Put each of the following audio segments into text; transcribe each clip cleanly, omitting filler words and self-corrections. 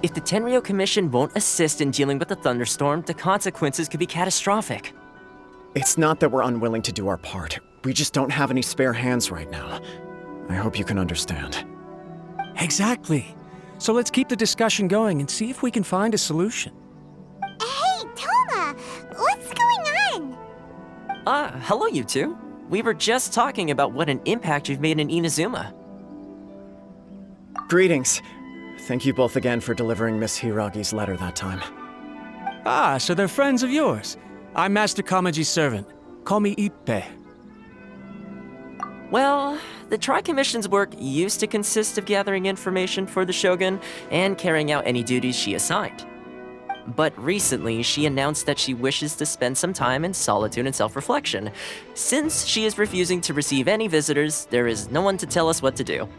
If the Tenryou Commission won't assist in dealing with the thunderstorm, the consequences could be catastrophic. It's not that we're unwilling to do our part. We just don't have any spare hands right now. I hope you can understand. Exactly. So let's keep the discussion going and see if we can find a solution. Hey, Toma! What's going on? Hello you two. We were just talking about what an impact you've made in Inazuma. Greetings. Thank you both again for delivering Miss Hiragi's letter that time. Ah, so they're friends of yours. I'm Master Kamaji's servant. Call me Ippei. Well, the Tri-Commission's work used to consist of gathering information for the Shogun and carrying out any duties she assigned. But recently, she announced that she wishes to spend some time in solitude and self-reflection. Since she is refusing to receive any visitors, there is no one to tell us what to do.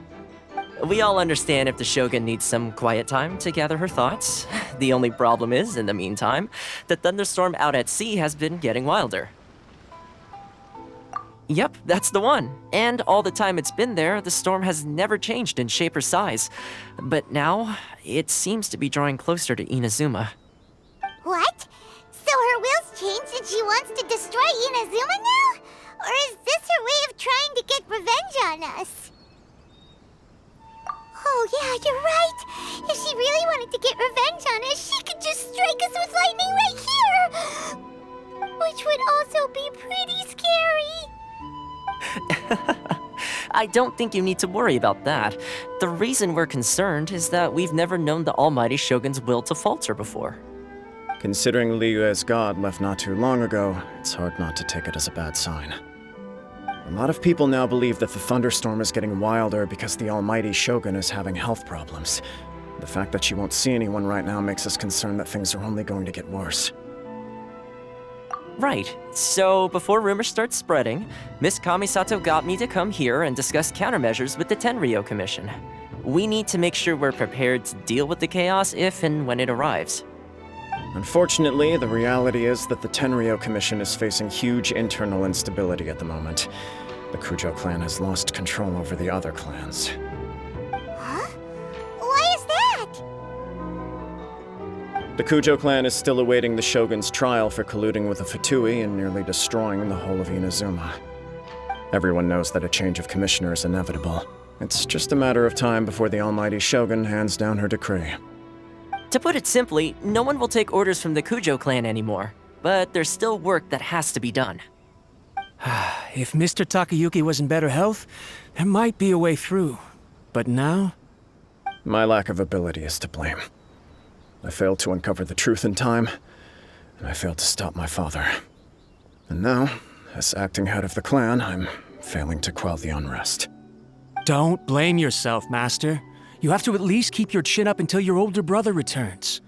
We all understand if the Shogun needs some quiet time to gather her thoughts. The only problem is, in the meantime, the thunderstorm out at sea has been getting wilder. Yep, that's the one. And all the time it's been there, the storm has never changed in shape or size. But now, it seems to be drawing closer to Inazuma. What? So her will's changed and she wants to destroy Inazuma now? Or is this her way of trying to get revenge on us? Oh yeah, you're right! If she really wanted to get revenge on us, she could just strike us with lightning right here! Which would also be pretty scary. I don't think you need to worry about that. The reason we're concerned is that we've never known the Almighty Shogun's will to falter before. Considering Liyue's god left not too long ago, it's hard not to take it as a bad sign. A lot of people now believe that the thunderstorm is getting wilder because the Almighty Shogun is having health problems. The fact that she won't see anyone right now makes us concerned that things are only going to get worse. Right. So, before rumors start spreading, Miss Kamisato got me to come here and discuss countermeasures with the Tenryou Commission. We need to make sure we're prepared to deal with the chaos if and when it arrives. Unfortunately, the reality is that the Tenryou Commission is facing huge internal instability at the moment. The Kujo clan has lost control over the other clans. Huh? Why is that? The Kujo clan is still awaiting the Shogun's trial for colluding with the Fatui and nearly destroying the whole of Inazuma. Everyone knows that a change of commissioner is inevitable. It's just a matter of time before the Almighty Shogun hands down her decree. To put it simply, no one will take orders from the Kujo clan anymore, but there's still work that has to be done. If Mr. Takayuki was in better health, there might be a way through. But now? My lack of ability is to blame. I failed to uncover the truth in time, and I failed to stop my father. And now, as acting head of the clan, I'm failing to quell the unrest. Don't blame yourself, Master. You have to at least keep your chin up until your older brother returns.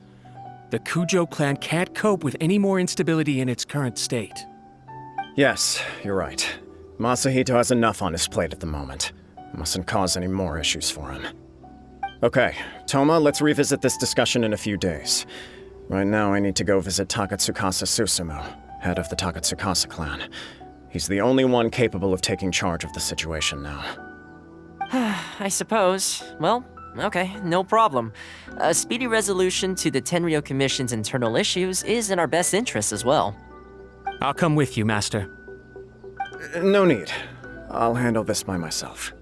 The Kujo clan can't cope with any more instability in its current state. Yes, you're right. Masahito has enough on his plate at the moment. Mustn't cause any more issues for him. Okay, Toma, let's revisit this discussion in a few days. Right now, I need to go visit Takatsukasa Susumu, head of the Takatsukasa clan. He's the only one capable of taking charge of the situation now. I suppose. Well, okay, no problem. A speedy resolution to the Tenryou Commission's internal issues is in our best interest as well. I'll come with you, Master. No need. I'll handle this by myself.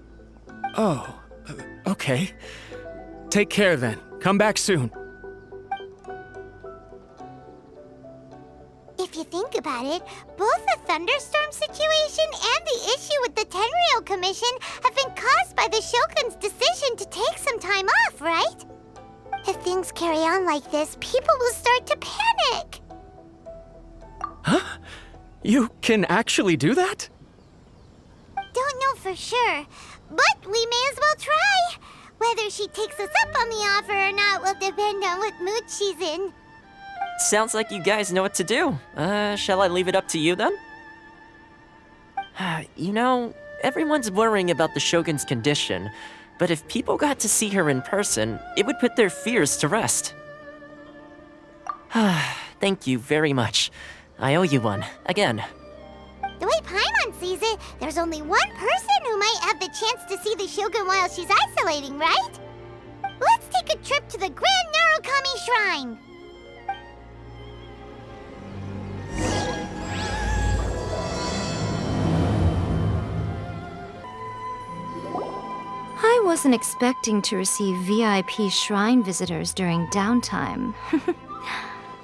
Oh, okay. Take care then. Come back soon. If you think about it, both the thunderstorm situation and the issue with the Tenryou Commission have been caused by the Shogun's decision to take some time off, right? If things carry on like this, people will start to panic. Huh? You can actually do that? Don't know for sure, but we may as well try. Whether she takes us up on the offer or not will depend on what mood she's in. Sounds like you guys know what to do. Shall I leave it up to you then? You know, everyone's worrying about the Shogun's condition, but if people got to see her in person, it would put their fears to rest. Thank you very much. I owe you one, again. The way Paimon sees it, there's only one person who might have the chance to see the Shogun while she's isolating, right? Let's take a trip to the Grand Narrow Shrine! I wasn't expecting to receive VIP shrine visitors during downtime.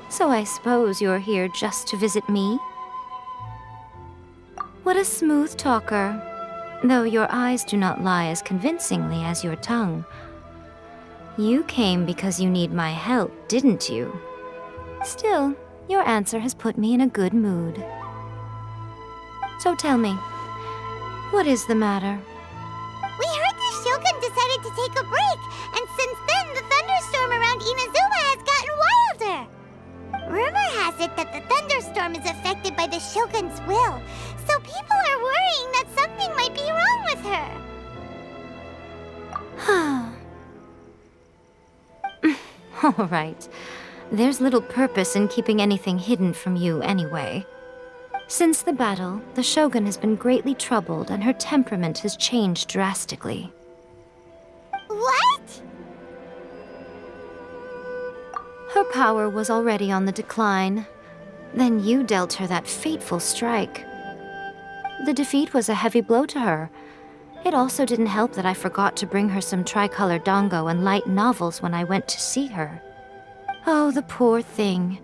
So I suppose you're here just to visit me? What a smooth talker. Though your eyes do not lie as convincingly as your tongue. You came because you need my help, didn't you? Still, your answer has put me in a good mood. So tell me, what is the matter? We heard the Shogun decided to take a break, and since then the thunderstorm around Inazuma has gotten wilder. Rumor has it that the thunderstorm is affected by the Shogun's will, so people are worrying that something might be wrong with her. All right. There's little purpose in keeping anything hidden from you anyway. Since the battle, the Shogun has been greatly troubled and her temperament has changed drastically. What? Her power was already on the decline. Then you dealt her that fateful strike. The defeat was a heavy blow to her. It also didn't help that I forgot to bring her some tricolor dango and light novels when I went to see her. Oh, the poor thing.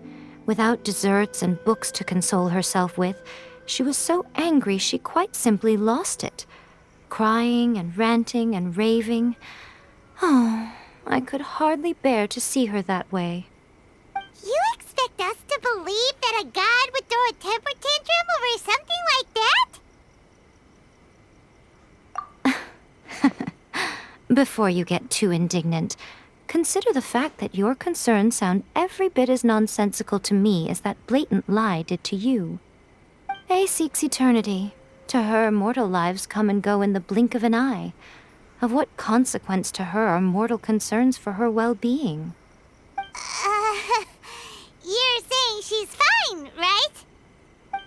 Without desserts and books to console herself with, she was so angry she quite simply lost it. Crying and ranting and raving. Oh, I could hardly bear to see her that way. You expect us to believe that a god would throw a temper tantrum over something like that? Before you get too indignant, consider the fact that your concerns sound every bit as nonsensical to me as that blatant lie did to you. A seeks eternity. To her, mortal lives come and go in the blink of an eye. Of what consequence to her are mortal concerns for her well-being? You're saying she's fine, right?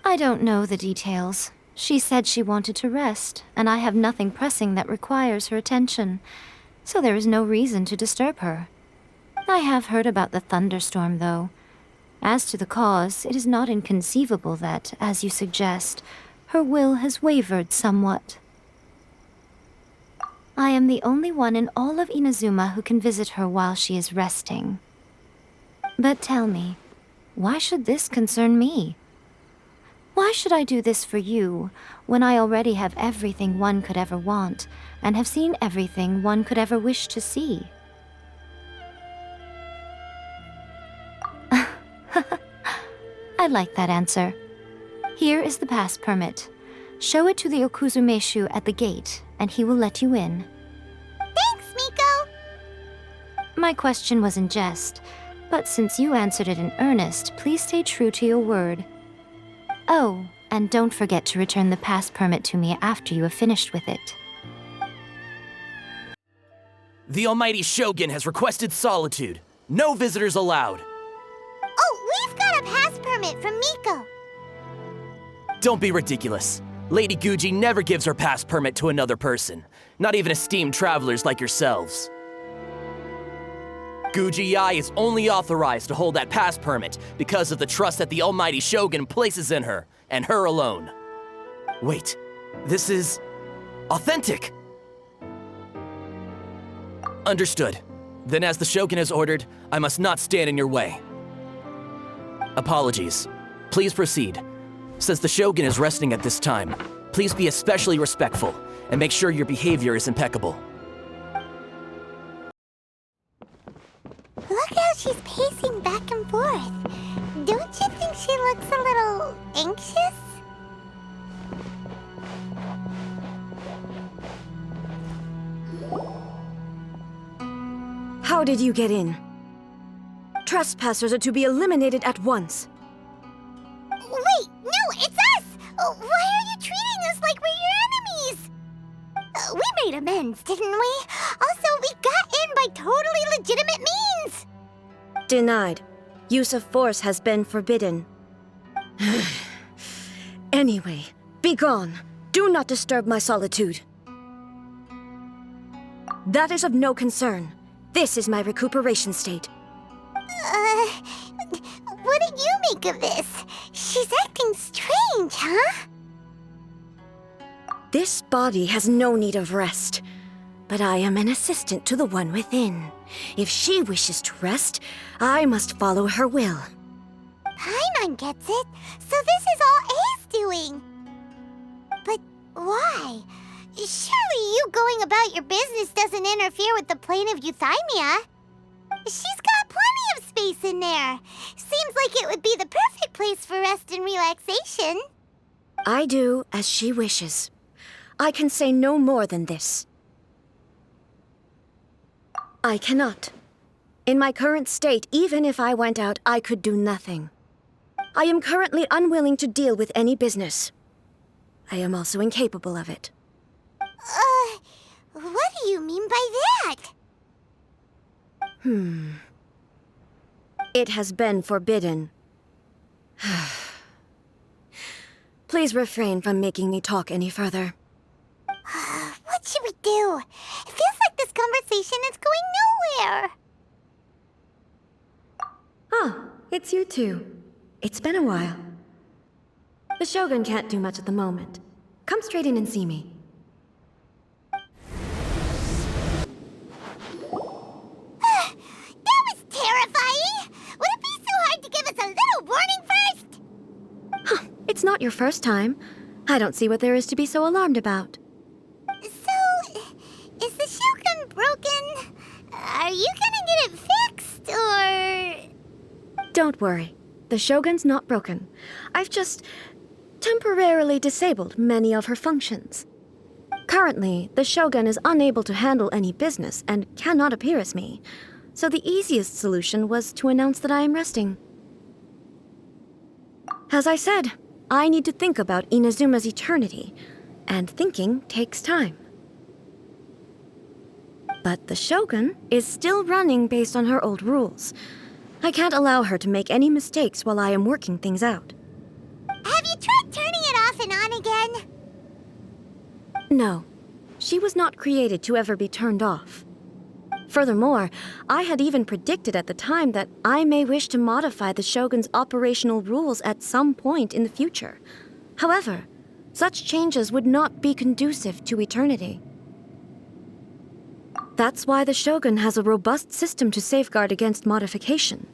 I don't know the details. She said she wanted to rest, and I have nothing pressing that requires her attention, so there is no reason to disturb her. I have heard about the thunderstorm, though. As to the cause, it is not inconceivable that, as you suggest, her will has wavered somewhat. I am the only one in all of Inazuma who can visit her while she is resting. But tell me, why should this concern me? Why should I do this for you, when I already have everything one could ever want, and have seen everything one could ever wish to see? I like that answer. Here is the pass permit. Show it to the Okuzumeshu at the gate, and he will let you in. Thanks, Miko! My question was in jest, but since you answered it in earnest, please stay true to your word. Oh, and don't forget to return the pass permit to me after you have finished with it. The almighty Shogun has requested solitude. No visitors allowed. Oh, we've got a pass permit from Miko. Don't be ridiculous. Lady Guji never gives her pass permit to another person, not even esteemed travelers like yourselves. Guji-ai is only authorized to hold that pass permit because of the trust that the almighty Shogun places in her, and her alone. Wait, this is authentic. Understood. Then as the Shogun has ordered, I must not stand in your way. Apologies. Please proceed. Since the Shogun is resting at this time, please be especially respectful and make sure your behavior is impeccable. Look how she's pacing back and forth. Don't you think she looks a little anxious? How did you get in? Trespassers are to be eliminated at once. Wait, no, it's us! Why are you treating us like we're your enemies? We made amends, didn't we? Also, we got in by totally legitimate means! Denied. Use of force has been forbidden. Anyway, be gone. Do not disturb my solitude. That is of no concern. This is my recuperation state. What do you make of this? She's acting strange, huh? This body has no need of rest, but I am an assistant to the one within. If she wishes to rest, I must follow her will. Paimon gets it, so this is all A's doing. But why? Surely you going about your business doesn't interfere with the plane of euthymia. She's got plenty of space in there. Seems like it would be the perfect place for rest and relaxation. I do as she wishes. I can say no more than this. I cannot. In my current state, even if I went out, I could do nothing. I am currently unwilling to deal with any business. I am also incapable of it. What do you mean by that? It has been forbidden. Please refrain from making me talk any further. What should we do? It feels like this conversation is going nowhere. Ah, it's you two. It's been a while. The Shogun can't do much at the moment. Come straight in and see me. That was terrifying! Would it be so hard to give us a little warning first? It's not your first time. I don't see what there is to be so alarmed about. So, is the Shogun broken? Are you gonna get it fixed, or...? Don't worry. The Shogun's not broken. I've just temporarily disabled many of her functions. Currently, the Shogun is unable to handle any business and cannot appear as me, so the easiest solution was to announce that I am resting. As I said, I need to think about Inazuma's eternity, and thinking takes time. But the Shogun is still running based on her old rules. I can't allow her to make any mistakes while I am working things out. Have you tried turning it off and on again? No, she was not created to ever be turned off. Furthermore, I had even predicted at the time that I may wish to modify the Shogun's operational rules at some point in the future. However, such changes would not be conducive to eternity. That's why the Shogun has a robust system to safeguard against modification.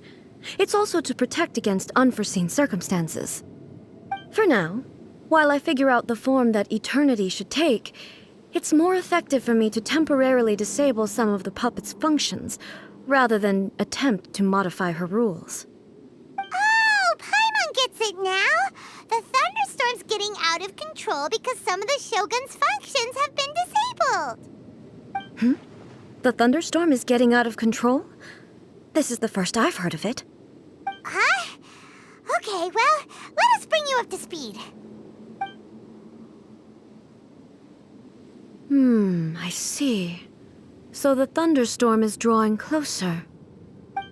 It's also to protect against unforeseen circumstances. For now, while I figure out the form that eternity should take, it's more effective for me to temporarily disable some of the puppet's functions, rather than attempt to modify her rules. Oh, Paimon gets it now! The thunderstorm's getting out of control because some of the Shogun's functions have been disabled. The thunderstorm is getting out of control? This is the first I've heard of it. Huh? Okay, well, let us bring you up to speed. I see. So the thunderstorm is drawing closer.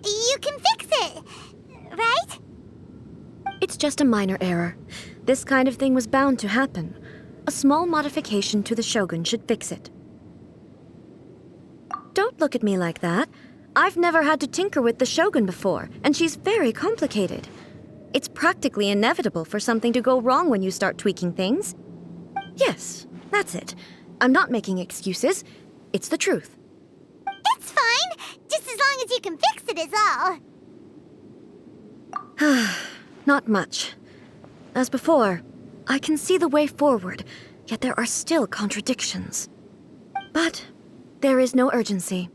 You can fix it, right? It's just a minor error. This kind of thing was bound to happen. A small modification to the Shogun should fix it. Don't look at me like that. I've never had to tinker with the Shogun before, and she's very complicated. It's practically inevitable for something to go wrong when you start tweaking things. Yes, that's it. I'm not making excuses. It's the truth. It's fine, just as long as you can fix it is all. Not much. As before, I can see the way forward, yet there are still contradictions. But there is no urgency.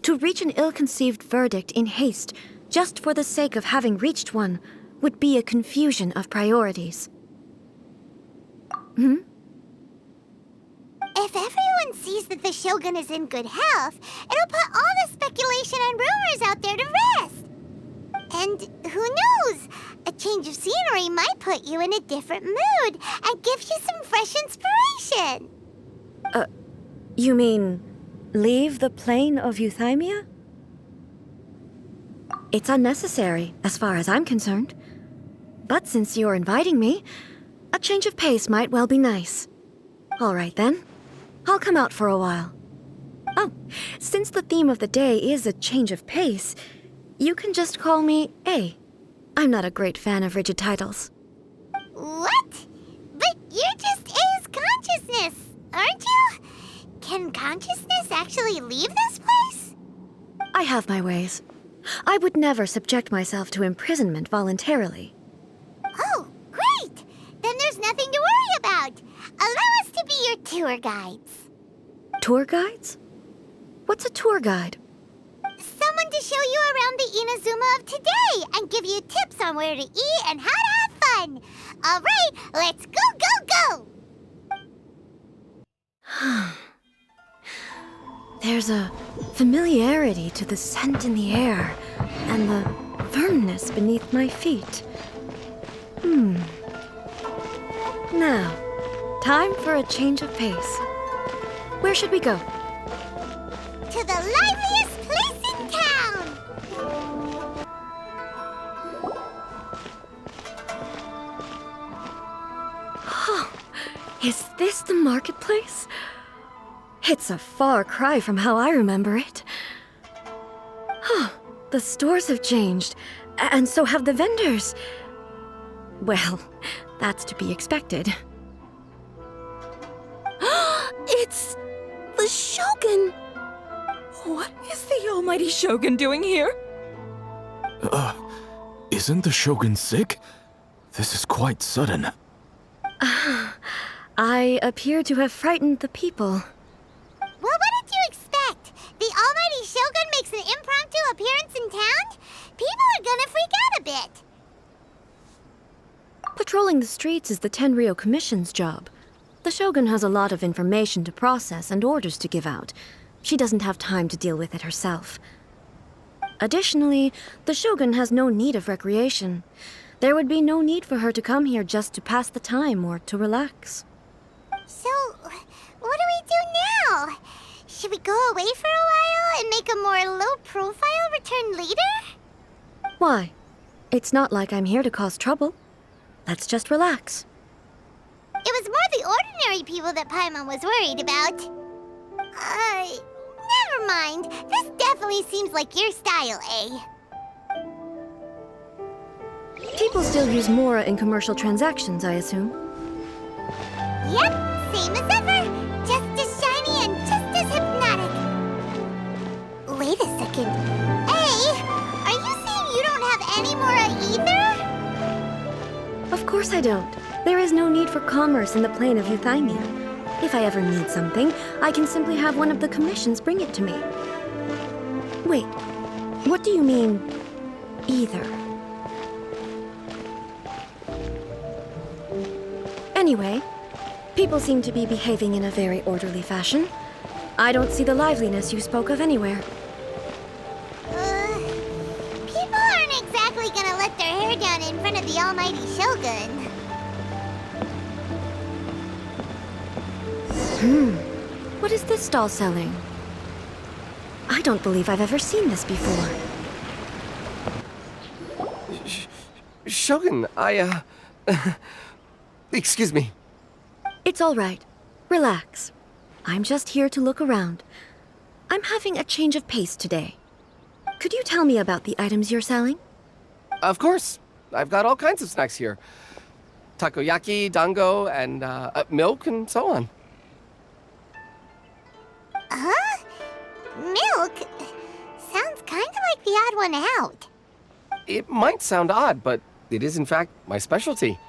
To reach an ill-conceived verdict in haste, just for the sake of having reached one, would be a confusion of priorities. If everyone sees that the Shogun is in good health, it'll put all the speculation and rumors out there to rest. And who knows? A change of scenery might put you in a different mood and give you some fresh inspiration. You mean, leave the plane of euthymia? It's unnecessary, as far as I'm concerned. But since you're inviting me, a change of pace might well be nice. All right, then. I'll come out for a while. Oh, since the theme of the day is a change of pace, You can just call me A. I'm not a great fan of rigid titles. What? But you're just A's consciousness, aren't you? Can consciousness actually leave this place? I have my ways. I would never subject myself to imprisonment voluntarily. Oh, great! Then there's nothing to worry about. Allow us to be your tour guides. Tour guides? What's a tour guide? Someone to show you around the Inazuma of today and give you tips on where to eat and how to have fun. All right, let's go, go, go! There's a familiarity to the scent in the air and the firmness beneath my feet. Now, time for a change of pace. Where should we go? To the liveliest place in town! Is this the marketplace? It's a far cry from how I remember it. The stores have changed, and so have the vendors. Well, that's to be expected. It's the Shogun! What is the almighty Shogun doing here? Isn't the Shogun sick? This is quite sudden. I appear to have frightened the people. Well, what did you expect? The almighty Shogun makes an impromptu appearance in town? People are gonna freak out a bit. Patrolling the streets is the Tenryou Commission's job. The Shogun has a lot of information to process and orders to give out. She doesn't have time to deal with it herself. Additionally, the Shogun has no need of recreation. There would be no need for her to come here just to pass the time or to relax. So, what do we do now? Should we go away for a while and make a more low-profile return later? Why? It's not like I'm here to cause trouble. Let's just relax. It was more the ordinary people that Paimon was worried about. Never mind. This definitely seems like your style, eh? People still use Mora in commercial transactions, I assume. Yep, same as ever. Just as shiny and just as hypnotic. Wait a second. Hey, are you saying you don't have any Mora either? Of course I don't. There is no need for commerce in the plane of Euthymia. If I ever need something, I can simply have one of the commissions bring it to me. Wait, what do you mean, either? Anyway, people seem to be behaving in a very orderly fashion. I don't see the liveliness you spoke of anywhere. People aren't exactly gonna let their hair down in front of the almighty Shogun. What is this stall selling? I don't believe I've ever seen this before. Shogun, excuse me. It's all right. Relax. I'm just here to look around. I'm having a change of pace today. Could you tell me about the items you're selling? Of course. I've got all kinds of snacks here. Takoyaki, dango, and milk, and so on. Huh? Milk? Sounds kind of like the odd one out. It might sound odd, but it is in fact my specialty.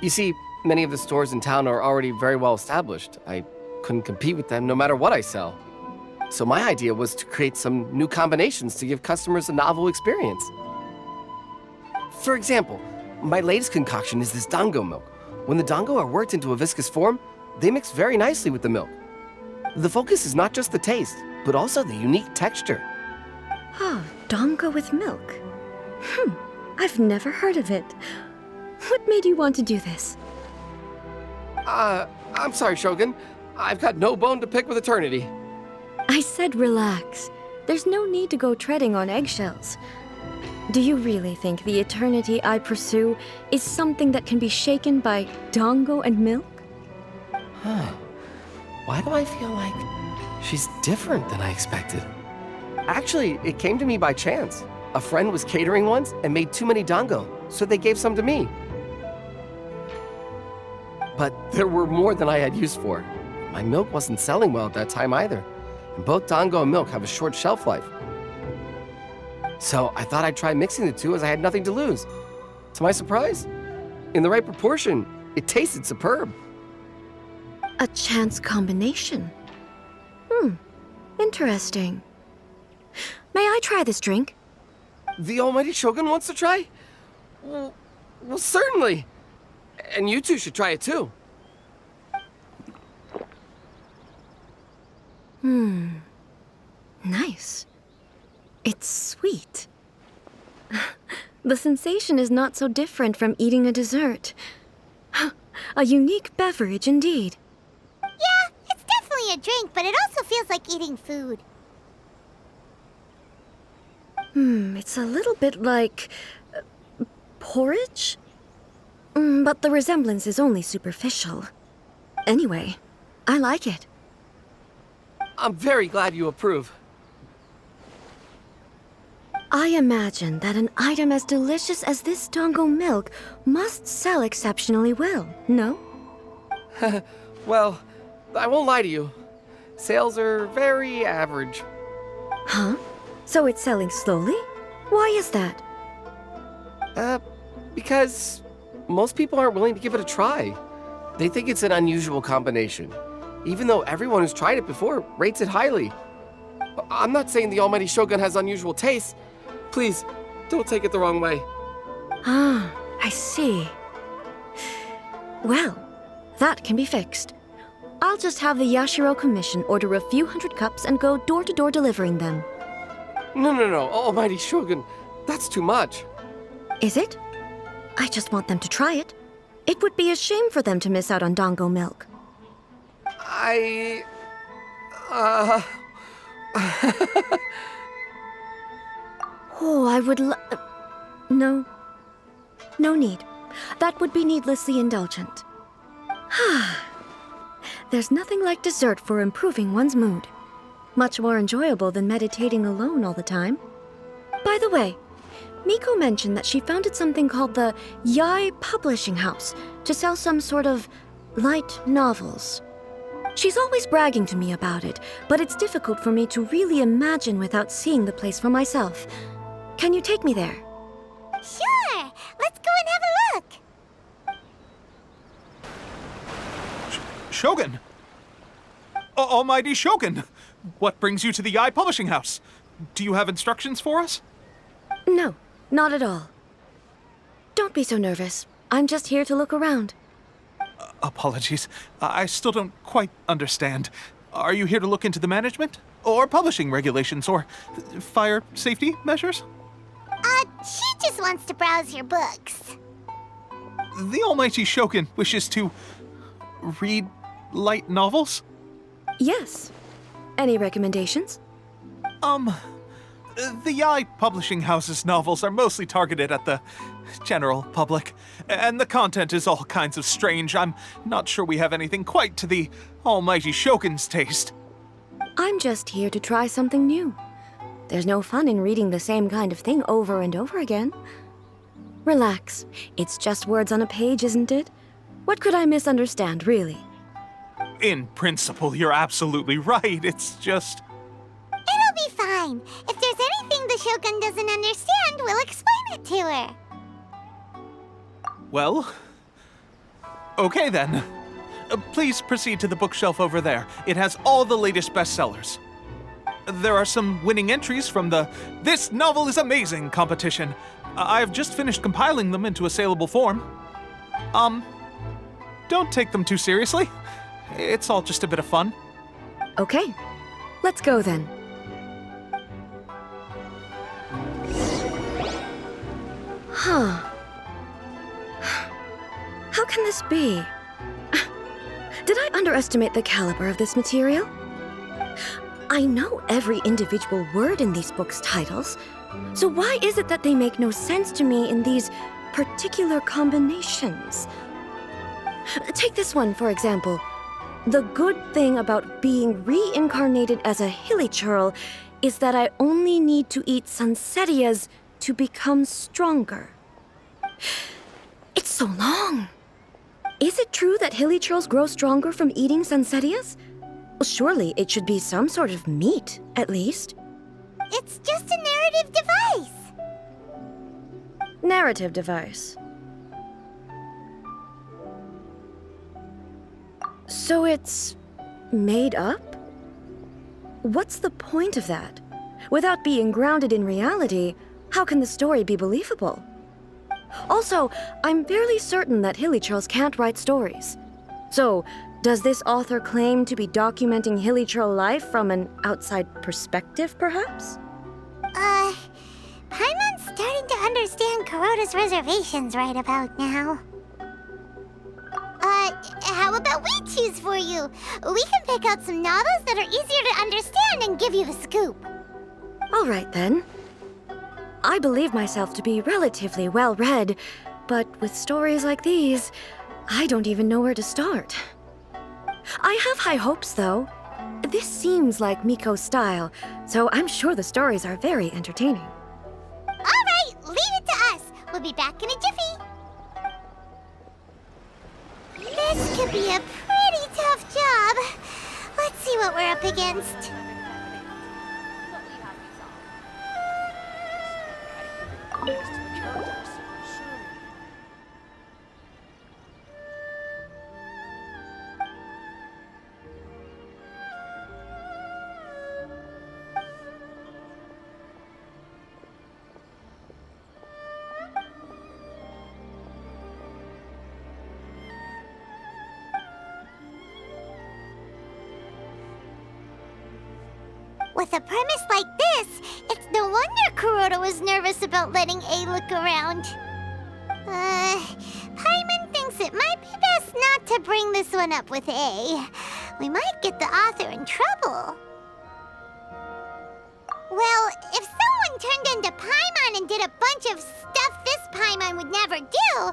You see, many of the stores in town are already very well established. I couldn't compete with them no matter what I sell. So my idea was to create some new combinations to give customers a novel experience. For example, my latest concoction is this dango milk. When the dango are worked into a viscous form, they mix very nicely with the milk. The focus is not just the taste, but also the unique texture. Oh, dango with milk. I've never heard of it. What made you want to do this? I'm sorry, Shogun. I've got no bone to pick with eternity. I said relax. There's no need to go treading on eggshells. Do you really think the eternity I pursue is something that can be shaken by dango and milk? Why do I feel like she's different than I expected? Actually, it came to me by chance. A friend was catering once and made too many dango, so they gave some to me. But there were more than I had use for. My milk wasn't selling well at that time either, and both dango and milk have a short shelf life. So I thought I'd try mixing the two as I had nothing to lose. To my surprise, in the right proportion, it tasted superb. A chance combination. Interesting. May I try this drink? The almighty Shogun wants to try? Well, certainly. And you two should try it too. Nice. It's sweet. The sensation is not so different from eating a dessert. A unique beverage indeed. Yeah, it's definitely a drink, but it also feels like eating food. It's a little bit like porridge? But the resemblance is only superficial. Anyway, I like it. I'm very glad you approve. I imagine that an item as delicious as this dango milk must sell exceptionally well, no? Well, I won't lie to you. Sales are very average. Huh? So it's selling slowly? Why is that? Because most people aren't willing to give it a try. They think it's an unusual combination, even though everyone who's tried it before rates it highly. I'm not saying the almighty Shogun has unusual tastes. Please, don't take it the wrong way. Ah, I see. Well, that can be fixed. I'll just have the Yashiro Commission order a few hundred cups and go door-to-door delivering them. No, almighty Shogun, that's too much. Is it? I just want them to try it. It would be a shame for them to miss out on dango milk. Oh, I would No. No need. That would be needlessly indulgent. There's nothing like dessert for improving one's mood. Much more enjoyable than meditating alone all the time. By the way, Miko mentioned that she founded something called the Yai Publishing House to sell some sort of light novels. She's always bragging to me about it, but it's difficult for me to really imagine without seeing the place for myself. Can you take me there? Sure! Let's go and have a look! Shogun! Almighty Shogun! What brings you to the Yai Publishing House? Do you have instructions for us? No, not at all. Don't be so nervous. I'm just here to look around. Apologies. I still don't quite understand. Are you here to look into the management? Or publishing regulations? Or fire safety measures? She just wants to browse your books. The almighty Shogun wishes to read light novels? Yes. Any recommendations? The Yai Publishing House's novels are mostly targeted at the general public, and the content is all kinds of strange. I'm not sure we have anything quite to the almighty Shogun's taste. I'm just here to try something new. There's no fun in reading the same kind of thing over and over again. Relax. It's just words on a page, isn't it? What could I misunderstand, really? In principle, you're absolutely right. It's just... It'll be fine. If there's anything the Shogun doesn't understand, we'll explain it to her. Well... okay then. Please proceed to the bookshelf over there. It has all the latest bestsellers. There are some winning entries from the This Novel is Amazing competition. I've just finished compiling them into a saleable form. Don't take them too seriously. It's all just a bit of fun. Okay, let's go then. Huh. How can this be? Did I underestimate the caliber of this material? I know every individual word in these books' titles, so why is it that they make no sense to me in these particular combinations? Take this one, for example. The good thing about being reincarnated as a hilly churl is that I only need to eat Sunsettias to become stronger. It's so long. Is it true that hilichurls grow stronger from eating Sunsettias? Well, surely it should be some sort of meat, at least. It's just a narrative device. Narrative device. So it's made up? What's the point of that? Without being grounded in reality, how can the story be believable? Also, I'm fairly certain that hilichurls can't write stories. So, does this author claim to be documenting hilichurl life from an outside perspective, perhaps? Paimon's starting to understand Kuroda's reservations right about now. How about we choose for you? We can pick out some novels that are easier to understand and give you the scoop. All right, then. I believe myself to be relatively well-read, but with stories like these, I don't even know where to start. I have high hopes, though. This seems like Miko's style, so I'm sure the stories are very entertaining. All right, leave it to us. We'll be back in a jiffy. This could be a pretty tough job. Let's see what we're up against. With a premise like this, it's no wonder Kuroda was nervous about letting A look around. Paimon thinks it might be best not to bring this one up with A. We might get the author in trouble. Well, if someone turned into Paimon and did a bunch of stuff this Paimon would never do,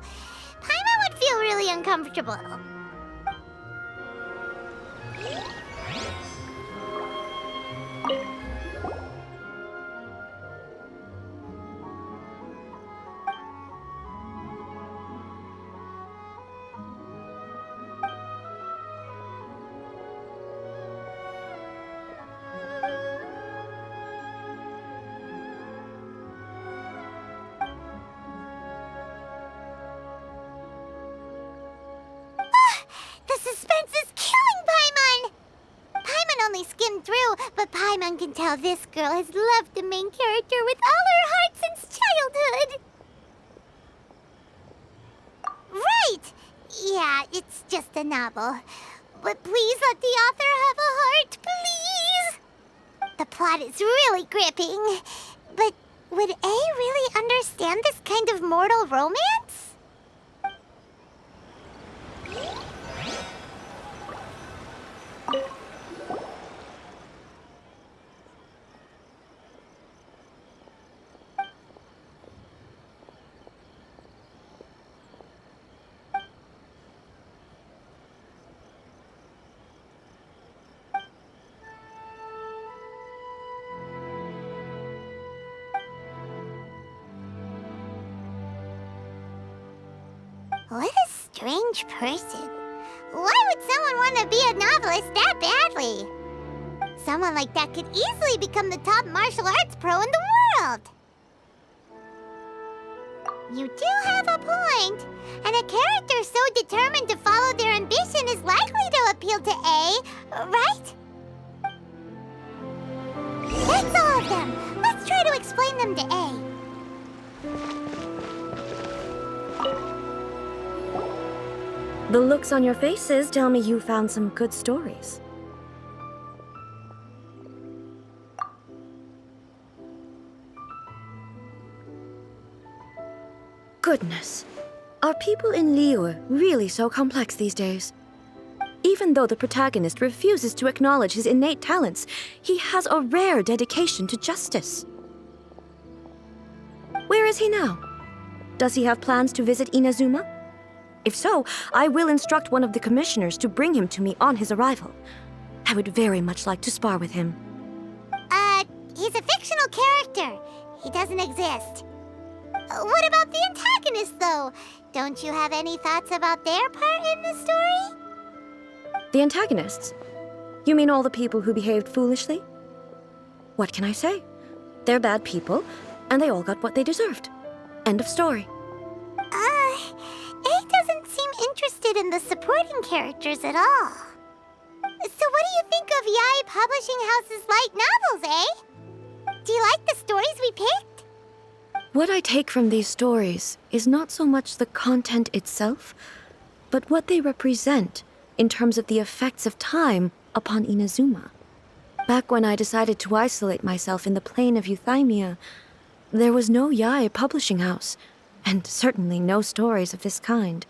Paimon would feel really uncomfortable. But Paimon can tell this girl has loved the main character with all her heart since childhood. Right! Yeah, it's just a novel. But please let the author have a heart, please! The plot is really gripping. But would A really understand this kind of mortal romance? What a strange person. Why would someone want to be a novelist that badly? Someone like that could easily become the top martial arts pro in the world. You do have a point. And a character so determined to follow their ambition is likely to appeal to A, right? That's all of them. Let's try to explain them to A. The looks on your faces tell me you found some good stories. Goodness. Are people in Liyue really so complex these days? Even though the protagonist refuses to acknowledge his innate talents, he has a rare dedication to justice. Where is he now? Does he have plans to visit Inazuma? If so, I will instruct one of the commissioners to bring him to me on his arrival. I would very much like to spar with him. He's a fictional character. He doesn't exist. What about the antagonists, though? Don't you have any thoughts about their part in the story? The antagonists? You mean all the people who behaved foolishly? What can I say? They're bad people, and they all got what they deserved. End of story. A doesn't seem interested in the supporting characters at all. So what do you think of Yae Publishing House's light novels, eh? Do you like the stories we picked? What I take from these stories is not so much the content itself, but what they represent in terms of the effects of time upon Inazuma. Back when I decided to isolate myself in the plane of Euthymia, there was no Yae Publishing House, and certainly no stories of this kind.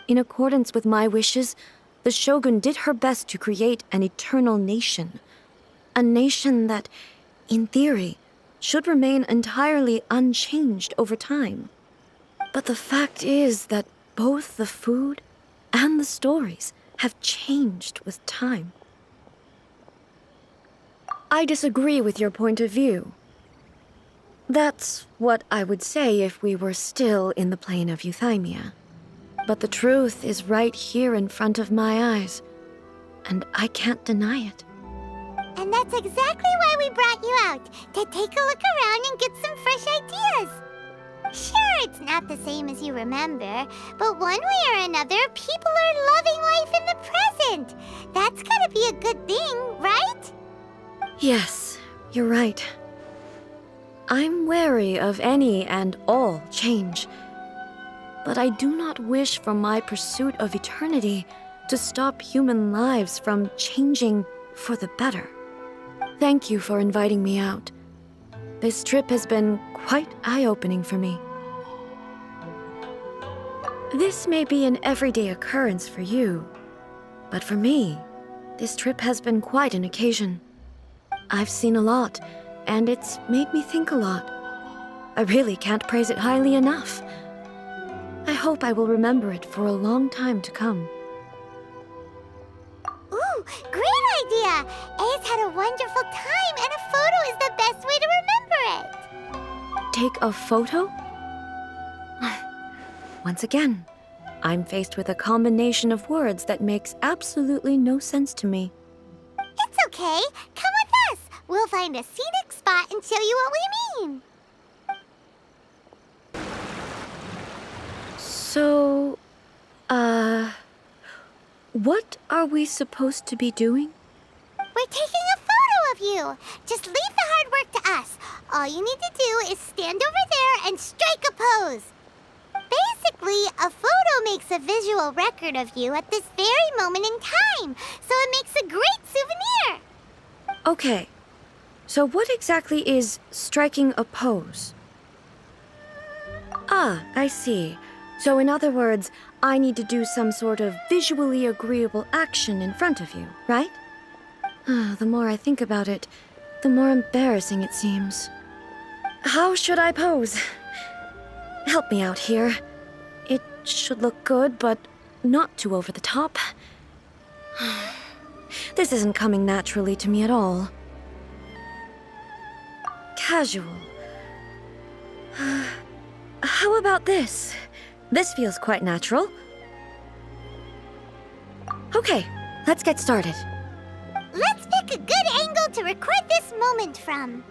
In accordance with my wishes, the Shogun did her best to create an eternal nation. A nation that, in theory, should remain entirely unchanged over time. But the fact is that both the food and the stories have changed with time. I disagree with your point of view. That's what I would say if we were still in the plane of Euthymia. But the truth is right here in front of my eyes, and I can't deny it. And that's exactly why we brought you out, to take a look around and get some fresh ideas. Sure, it's not the same as you remember, but one way or another, people are loving life in the present. That's gotta be a good thing, right? Yes, you're right. I'm wary of any and all change, but I do not wish for my pursuit of eternity to stop human lives from changing for the better. Thank you for inviting me out. This trip has been quite eye-opening for me. This may be an everyday occurrence for you, but for me, this trip has been quite an occasion. I've seen a lot, and it's made me think a lot. I really can't praise it highly enough. I hope I will remember it for a long time to come. Ooh, great idea! A's had a wonderful time, and a photo is the best way to remember it. Take a photo? Once again, I'm faced with a combination of words that makes absolutely no sense to me. It's okay. Come with us. We'll find a scenic spot and show you what we mean. So, what are we supposed to be doing? We're taking a photo of you. Just leave the hard work to us. All you need to do is stand over there and strike a pose. Basically, a photo makes a visual record of you at this very moment in time, so it makes a great souvenir. Okay, so what exactly is striking a pose? Ah, I see. So in other words, I need to do some sort of visually agreeable action in front of you, right? The more I think about it, the more embarrassing it seems. How should I pose? Help me out here. It should look good, but not too over the top. This isn't coming naturally to me at all. Casual. How about this? This feels quite natural. Okay, let's get started. Let's pick a good angle to record this moment from.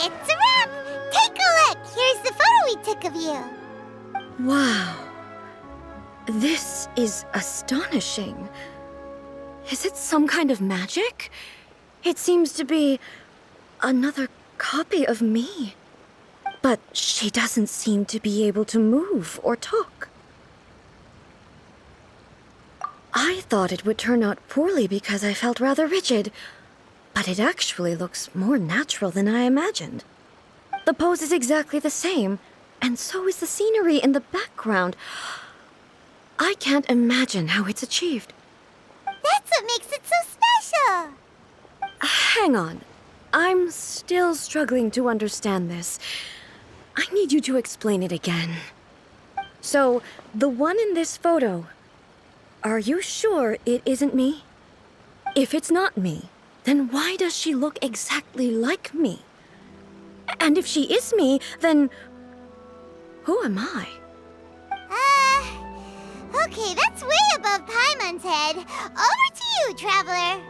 It's a wrap! Take a look! Here's the photo we took of you. Wow. This is astonishing. Is it some kind of magic? It seems to be another copy of me. But she doesn't seem to be able to move or talk. I thought it would turn out poorly because I felt rather rigid, but it actually looks more natural than I imagined. The pose is exactly the same, and so is the scenery in the background. I can't imagine how it's achieved. That's what makes it so special. Hang on. I'm still struggling to understand this. I need you to explain it again. So, the one in this photo, are you sure it isn't me? If it's not me, then why does she look exactly like me? And if she is me, then who am I? Okay, that's way above Paimon's head. Over to you, Traveler.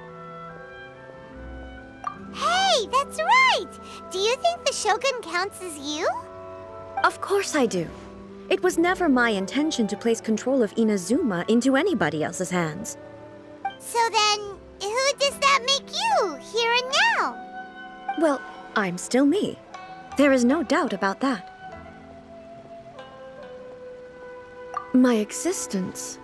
Hey, that's right! Do you think the Shogun counts as you? Of course I do. It was never my intention to place control of Inazuma into anybody else's hands. So then, who does that make you, here and now? Well, I'm still me. There is no doubt about that. My existence?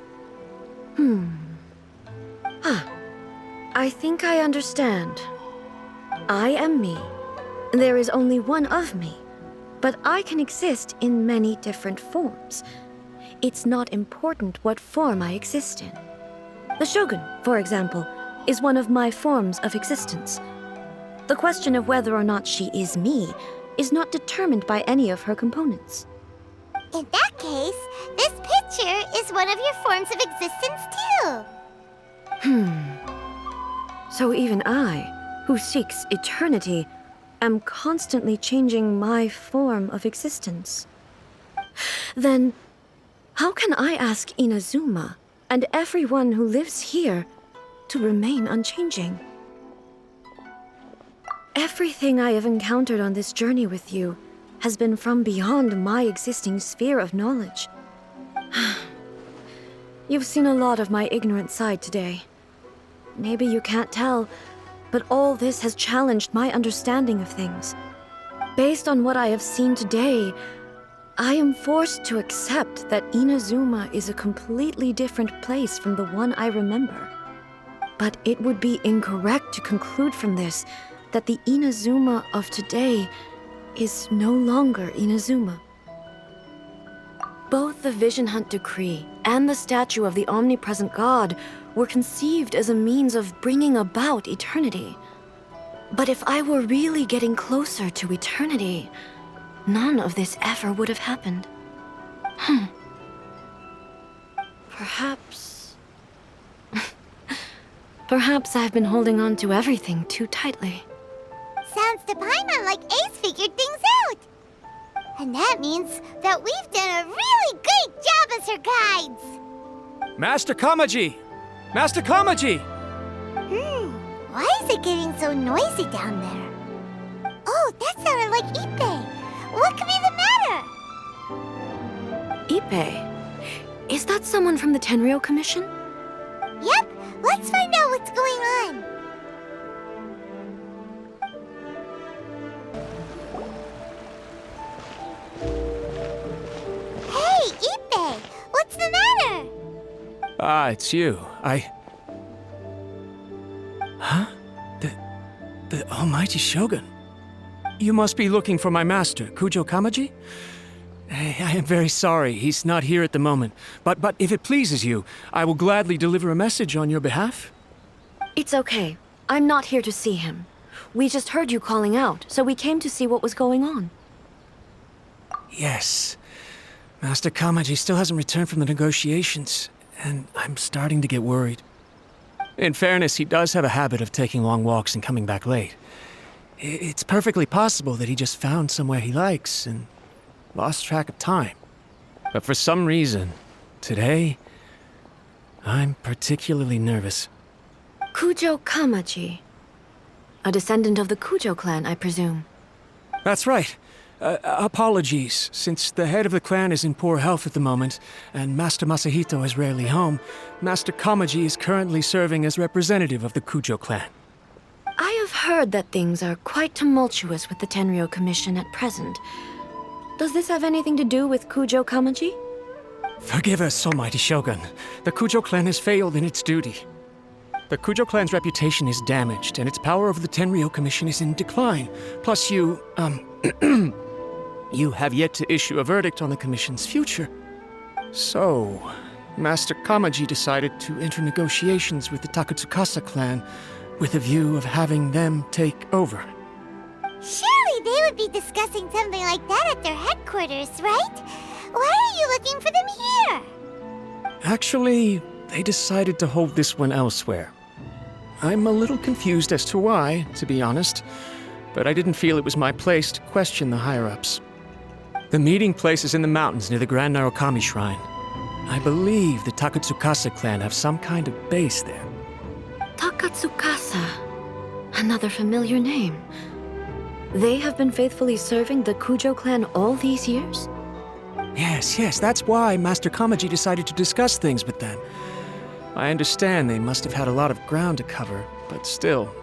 I think I understand. I am me. There is only one of me, but I can exist in many different forms. It's not important what form I exist in. The Shogun, for example, is one of my forms of existence. The question of whether or not she is me is not determined by any of her components. In that case, this picture is one of your forms of existence too. So even I, who seeks eternity, am constantly changing my form of existence. Then, how can I ask Inazuma and everyone who lives here to remain unchanging? Everything I have encountered on this journey with you has been from beyond my existing sphere of knowledge. You've seen a lot of my ignorant side today. Maybe you can't tell, but all this has challenged my understanding of things. Based on what I have seen today, I am forced to accept that Inazuma is a completely different place from the one I remember. But it would be incorrect to conclude from this that the Inazuma of today is no longer Inazuma. Both the Vision Hunt Decree and the statue of the omnipresent God were conceived as a means of bringing about eternity. But if I were really getting closer to eternity, none of this ever would have happened. Perhaps... Perhaps I've been holding on to everything too tightly. Sounds to Paimon like Ace figured things out. And that means that we've done a really great job as her guides. Master Kamaji! Master Kamaji! Why is it getting so noisy down there? Oh, that sounded like Ippei. What could be the matter? Ippei? Is that someone from the Tenryou Commission? Yep, let's find out what's going on. Hey, Ippei! What's the matter? Ah, it's you. Huh? The almighty Shogun. You must be looking for my master, Kujo Kamaji? I am very sorry, he's not here at the moment. But if it pleases you, I will gladly deliver a message on your behalf. It's okay. I'm not here to see him. We just heard you calling out, so we came to see what was going on. Yes. Master Kamaji still hasn't returned from the negotiations, and I'm starting to get worried. In fairness, he does have a habit of taking long walks and coming back late. It's perfectly possible that he just found somewhere he likes and lost track of time. But for some reason, today, I'm particularly nervous. Kujo Kamaji. A descendant of the Kujo clan, I presume. That's right. Apologies, since the head of the clan is in poor health at the moment, and Master Masahito is rarely home, Master Kamaji is currently serving as representative of the Kujo clan. I have heard that things are quite tumultuous with the Tenryou Commission at present. Does this have anything to do with Kujo Kamaji? Forgive us, almighty Shogun. The Kujo clan has failed in its duty. The Kujo clan's reputation is damaged, and its power over the Tenryou Commission is in decline. Plus you, you have yet to issue a verdict on the Commission's future. So, Master Kamaji decided to enter negotiations with the Takatsukasa clan with a view of having them take over. Surely they would be discussing something like that at their headquarters, right? Why are you looking for them here? Actually, they decided to hold this one elsewhere. I'm a little confused as to why, to be honest, but I didn't feel it was my place to question the higher-ups. The meeting place is in the mountains near the Grand Narukami Shrine. I believe the Takatsukasa clan have some kind of base there. Takatsukasa. Another familiar name. They have been faithfully serving the Kujo clan all these years? Yes, that's why Master Kamaji decided to discuss things with them. I understand they must have had a lot of ground to cover, but still,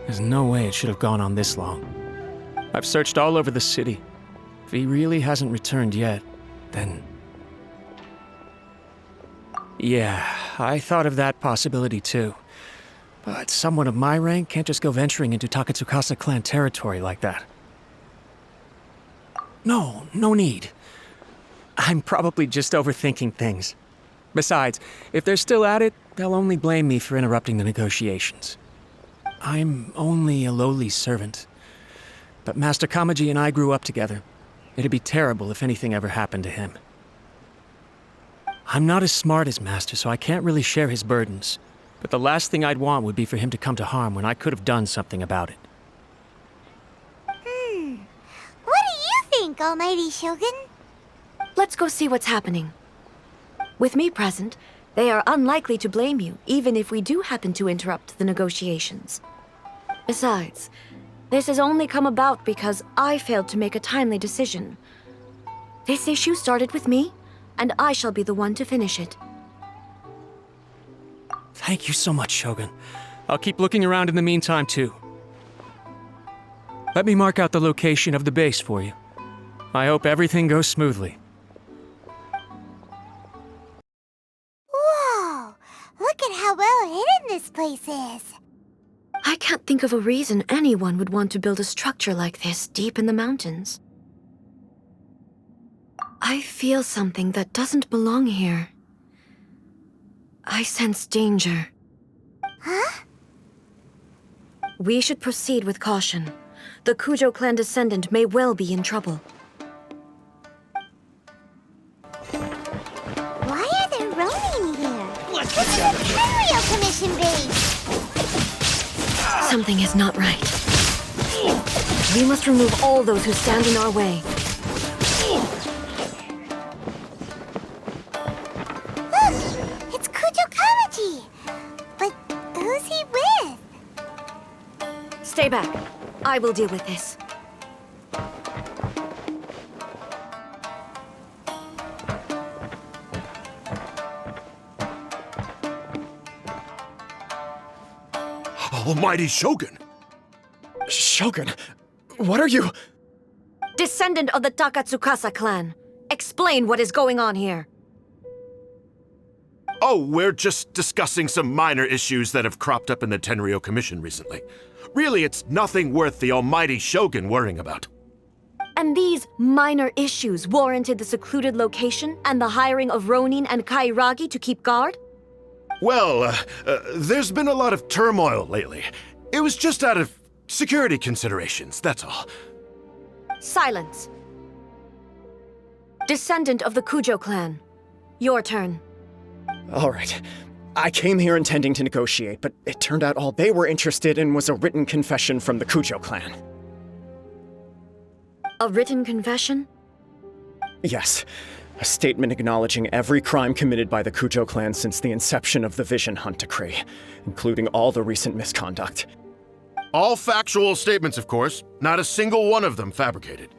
there's no way it should have gone on this long. I've searched all over the city. If he really hasn't returned yet, then... Yeah, I thought of that possibility too. But someone of my rank can't just go venturing into Takatsukasa clan territory like that. No need. I'm probably just overthinking things. Besides, if they're still at it, they'll only blame me for interrupting the negotiations. I'm only a lowly servant. But Master Kamaji and I grew up together. It'd be terrible if anything ever happened to him. I'm not as smart as Master, so I can't really share his burdens. But the last thing I'd want would be for him to come to harm when I could have done something about it. What do you think, Almighty Shogun? Let's go see what's happening. With me present, they are unlikely to blame you, even if we do happen to interrupt the negotiations. Besides, this has only come about because I failed to make a timely decision. This issue started with me, and I shall be the one to finish it. Thank you so much, Shogun. I'll keep looking around in the meantime, too. Let me mark out the location of the base for you. I hope everything goes smoothly. Whoa! Look at how well hidden this place is. I can't think of a reason anyone would want to build a structure like this deep in the mountains. I feel something that doesn't belong here. I sense danger. Huh? We should proceed with caution. The Kujo clan descendant may well be in trouble. Why are there Ronin here? This is a Tenryou Commission base! Something is not right. We must remove all those who stand in our way. It's Kujo Kamaji! But who's he with? Stay back. I will deal with this. Almighty Shogun! Shogun, what are you... Descendant of the Takatsukasa clan. Explain what is going on here. Oh, we're just discussing some minor issues that have cropped up in the Tenryou Commission recently. Really, it's nothing worth the Almighty Shogun worrying about. And these minor issues warranted the secluded location and the hiring of Ronin and Kairagi to keep guard? Well, there's been a lot of turmoil lately. It was just out of security considerations, that's all. Silence. Descendant of the Kujo clan. Your turn. All right. I came here intending to negotiate, but it turned out all they were interested in was a written confession from the Kujo clan. A written confession? Yes. A statement acknowledging every crime committed by the Kujo clan since the inception of the Vision Hunt Decree, including all the recent misconduct. All factual statements, of course. Not a single one of them fabricated.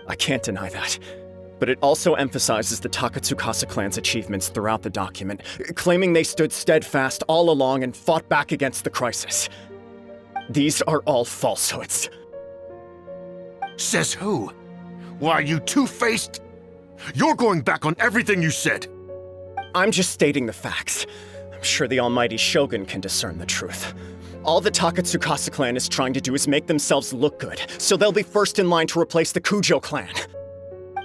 I can't deny that. But it also emphasizes the Takatsukasa clan's achievements throughout the document, claiming they stood steadfast all along and fought back against the crisis. These are all falsehoods. Says who? Why, you two-faced... You're going back on everything you said. I'm just stating the facts. I'm sure the Almighty Shogun can discern the truth. All the Takatsukasa clan is trying to do is make themselves look good, so they'll be first in line to replace the Kujo clan.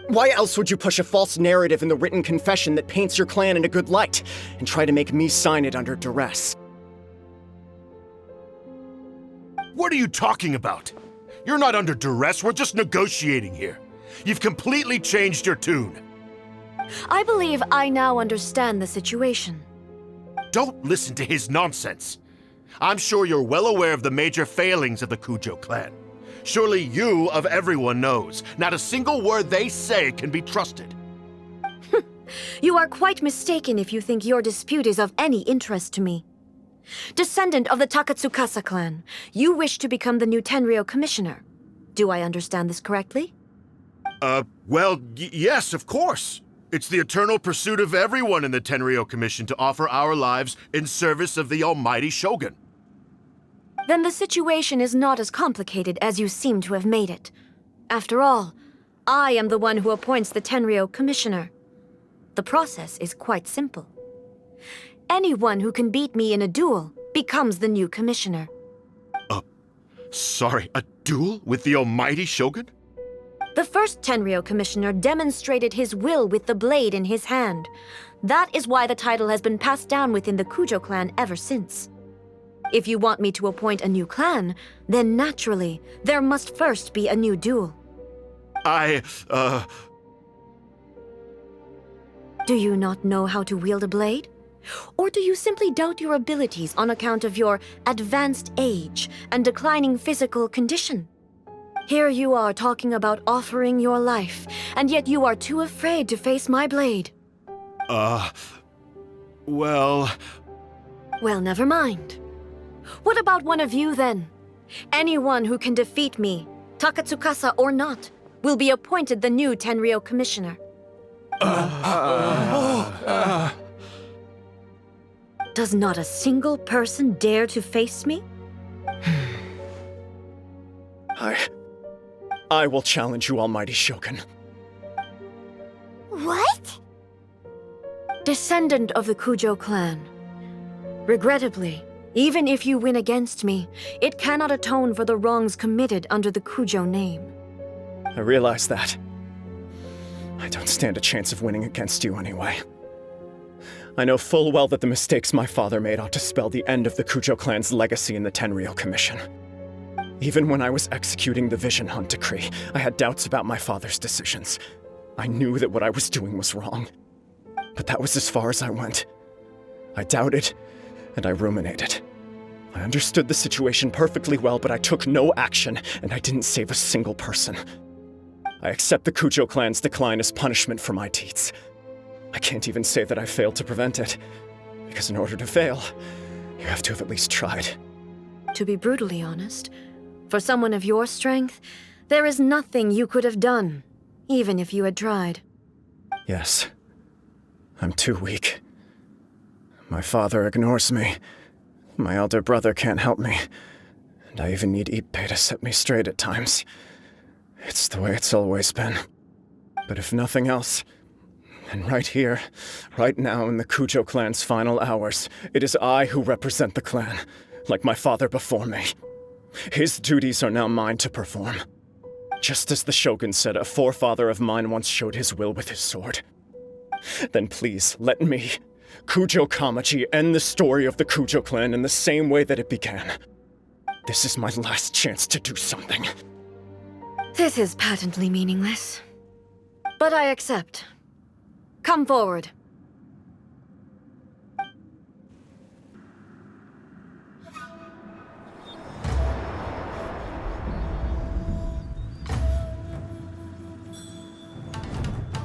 Why else would you push a false narrative in the written confession that paints your clan in a good light, and try to make me sign it under duress? What are you talking about? You're not under duress, we're just negotiating here. You've completely changed your tune. I believe I now understand the situation. Don't listen to his nonsense. I'm sure you're well aware of the major failings of the Kujo clan. Surely you, of everyone, knows. Not a single word they say can be trusted. You are quite mistaken if you think your dispute is of any interest to me. Descendant of the Takatsukasa clan, you wish to become the new Tenryou commissioner. Do I understand this correctly? Well, yes, of course. It's the eternal pursuit of everyone in the Tenryou Commission to offer our lives in service of the almighty Shogun. Then the situation is not as complicated as you seem to have made it. After all, I am the one who appoints the Tenryou commissioner. The process is quite simple. Anyone who can beat me in a duel becomes the new commissioner. Sorry, a duel with the almighty Shogun? The first Tenryou commissioner demonstrated his will with the blade in his hand. That is why the title has been passed down within the Kujo clan ever since. If you want me to appoint a new clan, then naturally, there must first be a new duel. Do you not know how to wield a blade? Or do you simply doubt your abilities on account of your advanced age and declining physical condition? Here you are talking about offering your life, and yet you are too afraid to face my blade. Well, never mind. What about one of you, then? Anyone who can defeat me, Takatsukasa or not, will be appointed the new Tenryou commissioner. Does not a single person dare to face me? I will challenge you, almighty Shogun. What? Descendant of the Kujo clan. Regrettably, even if you win against me, it cannot atone for the wrongs committed under the Kujo name. I realize that. I don't stand a chance of winning against you anyway. I know full well that the mistakes my father made ought to spell the end of the Kujo clan's legacy in the Tenryou Commission. Even when I was executing the Vision Hunt decree, I had doubts about my father's decisions. I knew that what I was doing was wrong. But that was as far as I went. I doubted, and I ruminated. I understood the situation perfectly well, but I took no action, and I didn't save a single person. I accept the Kujo clan's decline as punishment for my deeds. I can't even say that I failed to prevent it, because in order to fail, you have to have at least tried. To be brutally honest, for someone of your strength, there is nothing you could have done, even if you had tried. Yes. I'm too weak. My father ignores me. My elder brother can't help me. And I even need Ippei to set me straight at times. It's the way it's always been. But if nothing else, then right here, right now in the Kujo clan's final hours, it is I who represent the clan, like my father before me. His duties are now mine to perform. Just as the Shogun said a forefather of mine once showed his will with his sword. Then please, let me, Kujo Kamaji, end the story of the Kujo clan in the same way that it began. This is my last chance to do something. This is patently meaningless. But I accept. Come forward.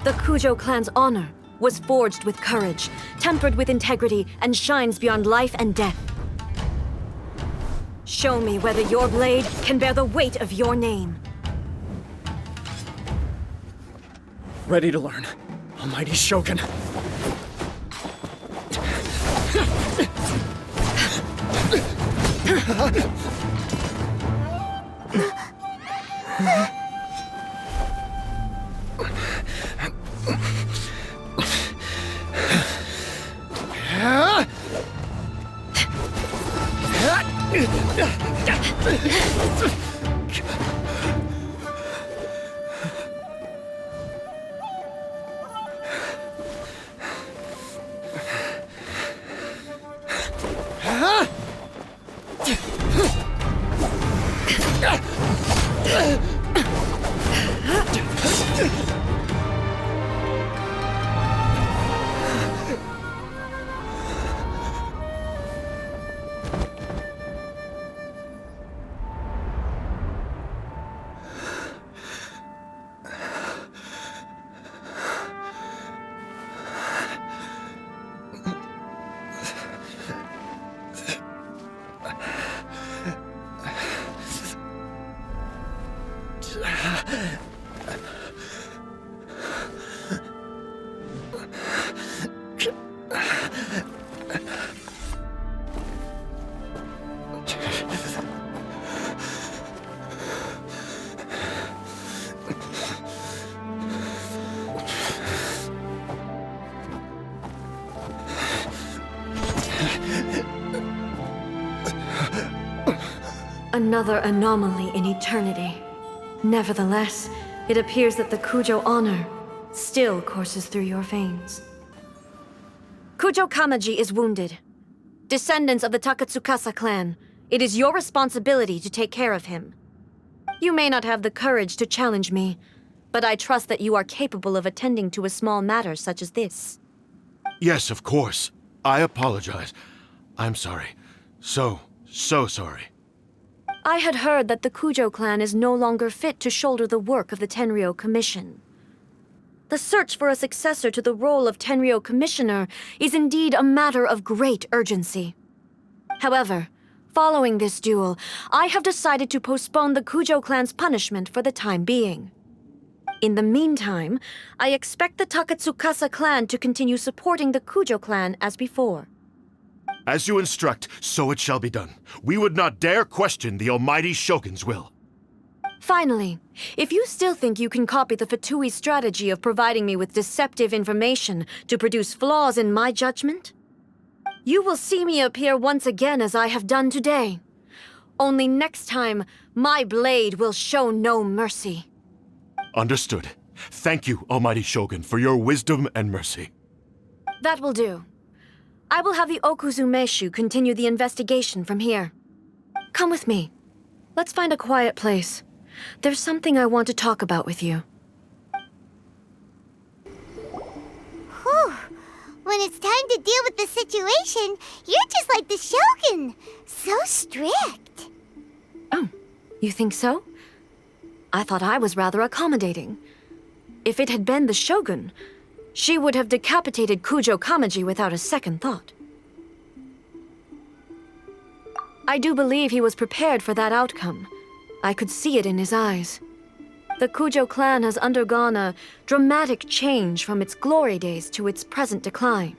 The Kujo clan's honor was forged with courage, tempered with integrity, and shines beyond life and death. Show me whether your blade can bear the weight of your name. Ready to learn, almighty Shogun. Another anomaly in eternity. Nevertheless, it appears that the Kujo honor still courses through your veins. Kujo Kamaji is wounded. Descendants of the Takatsukasa clan, it is your responsibility to take care of him. You may not have the courage to challenge me, but I trust that you are capable of attending to a small matter such as this. Yes, of course. I apologize. I'm sorry. So sorry. I had heard that the Kujo clan is no longer fit to shoulder the work of the Tenryou Commission. The search for a successor to the role of Tenryou Commissioner is indeed a matter of great urgency. However, following this duel, I have decided to postpone the Kujo clan's punishment for the time being. In the meantime, I expect the Takatsukasa clan to continue supporting the Kujo clan as before. As you instruct, so it shall be done. We would not dare question the almighty Shogun's will. Finally, if you still think you can copy the Fatui strategy of providing me with deceptive information to produce flaws in my judgment, you will see me appear once again as I have done today. Only next time, my blade will show no mercy. Understood. Thank you, almighty Shogun, for your wisdom and mercy. That will do. I will have the Okuzumeshu continue the investigation from here. Come with me. Let's find a quiet place. There's something I want to talk about with you. Whew. When it's time to deal with the situation, you're just like the Shogun. So strict. Oh, you think so? I thought I was rather accommodating. If it had been the Shogun, she would have decapitated Kujo Kamaji without a second thought. I do believe he was prepared for that outcome. I could see it in his eyes. The Kujo clan has undergone a dramatic change from its glory days to its present decline.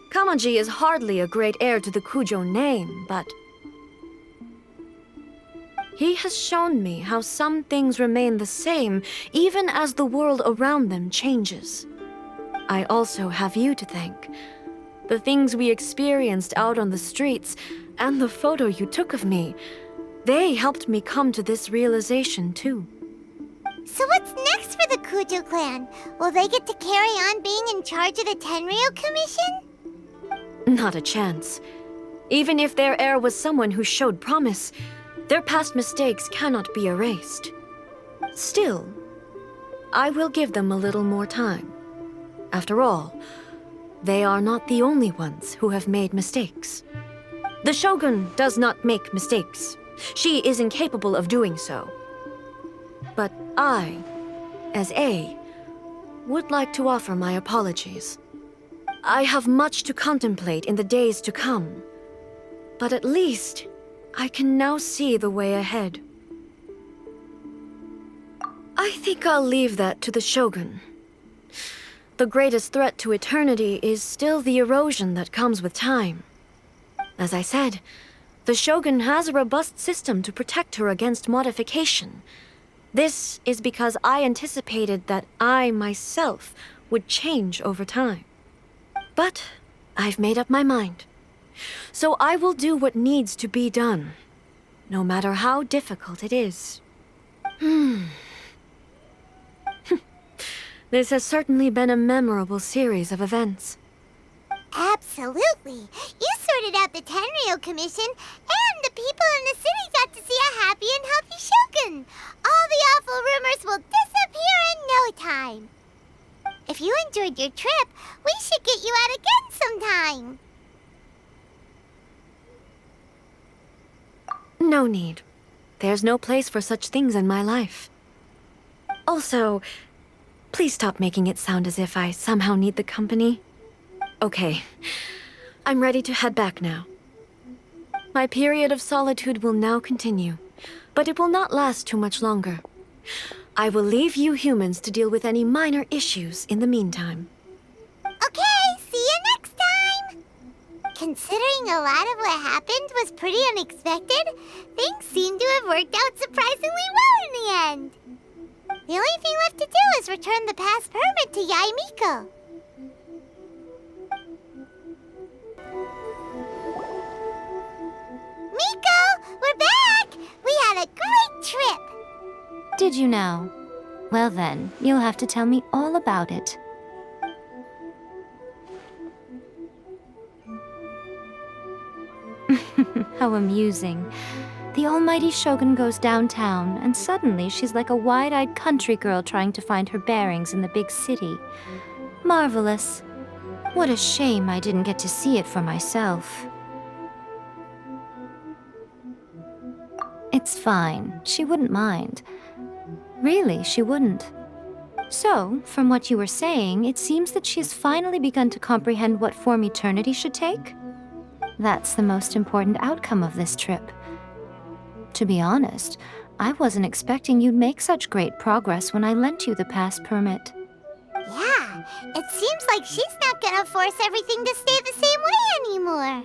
Kamaji is hardly a great heir to the Kujo name, but he has shown me how some things remain the same even as the world around them changes. I also have you to thank. The things we experienced out on the streets, and the photo you took of me, they helped me come to this realization too. So what's next for the Kujo clan? Will they get to carry on being in charge of the Tenryou Commission? Not a chance. Even if their heir was someone who showed promise, their past mistakes cannot be erased. Still, I will give them a little more time. After all, they are not the only ones who have made mistakes. The Shogun does not make mistakes. She is incapable of doing so. But I, as A, would like to offer my apologies. I have much to contemplate in the days to come, but at least I can now see the way ahead. I think I'll leave that to the Shogun. The greatest threat to eternity is still the erosion that comes with time. As I said, the Shogun has a robust system to protect her against modification. This is because I anticipated that I myself would change over time. But I've made up my mind. So I will do what needs to be done, no matter how difficult it is. This has certainly been a memorable series of events. Absolutely. You sorted out the Tenryou Commission, and the people in the city got to see a happy and healthy Shogun. All the awful rumors will disappear in time. If you enjoyed your trip, we should get you out again sometime. No need. There's no place for such things in my life. Also, please stop making it sound as if I somehow need the company. Okay, I'm ready to head back now. My period of solitude will now continue, but it will not last too much longer. I will leave you humans to deal with any minor issues in the meantime. Okay, see you next time! Considering a lot of what happened was pretty unexpected, things seem to have worked out surprisingly well in the end. The only thing left to do is return the pass permit to Yae Miko. Miko, we're back! We had a great trip! Did you now? Well then, you'll have to tell me all about it. How amusing. The almighty Shogun goes downtown, and suddenly she's like a wide-eyed country girl trying to find her bearings in the big city. Marvelous. What a shame I didn't get to see it for myself. It's fine. She wouldn't mind. Really, she wouldn't. So, from what you were saying, it seems that she has finally begun to comprehend what form eternity should take? That's the most important outcome of this trip. To be honest, I wasn't expecting you'd make such great progress when I lent you the pass permit. Yeah, it seems like she's not gonna force everything to stay the same way anymore.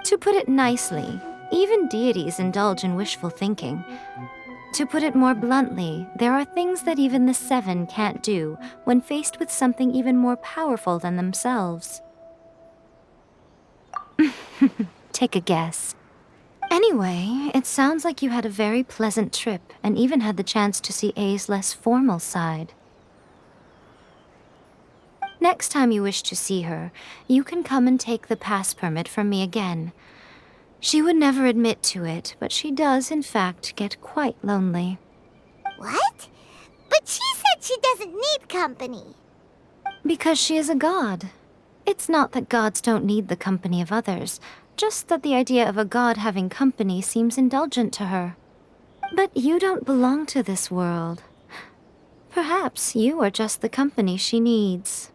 To put it nicely, even deities indulge in wishful thinking. To put it more bluntly, there are things that even the Seven can't do when faced with something even more powerful than themselves. Take a guess. Anyway, it sounds like you had a very pleasant trip and even had the chance to see A's less formal side. Next time you wish to see her, you can come and take the pass permit from me again. She would never admit to it, but she does, in fact, get quite lonely. What? But she said she doesn't need company. Because she is a god. It's not that gods don't need the company of others, just that the idea of a god having company seems indulgent to her. But you don't belong to this world. Perhaps you are just the company she needs.